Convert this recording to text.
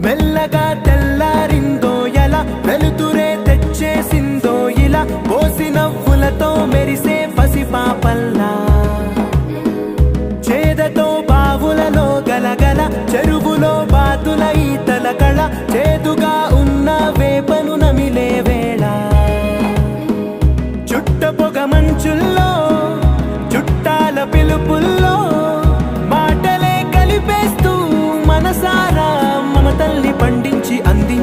మెల్లగా తెల్లారిందో ఎలా వెలుతురే తెచ్చేసిందో ఇలా పోసి నవ్వులతో మెరిసే పసిపాపల్లా చేదతో బావులలో గలగల చెరువులో బాతుల ఈతల కళ చేదుగా ఉన్న వేపను నమిలే వేళ చుట్ట పొగ మంచుల్లో చుట్టాల పిలుపుల్లో మాటలే కలిపేస్తూ మనసారా మమతల్ని పండించి అంది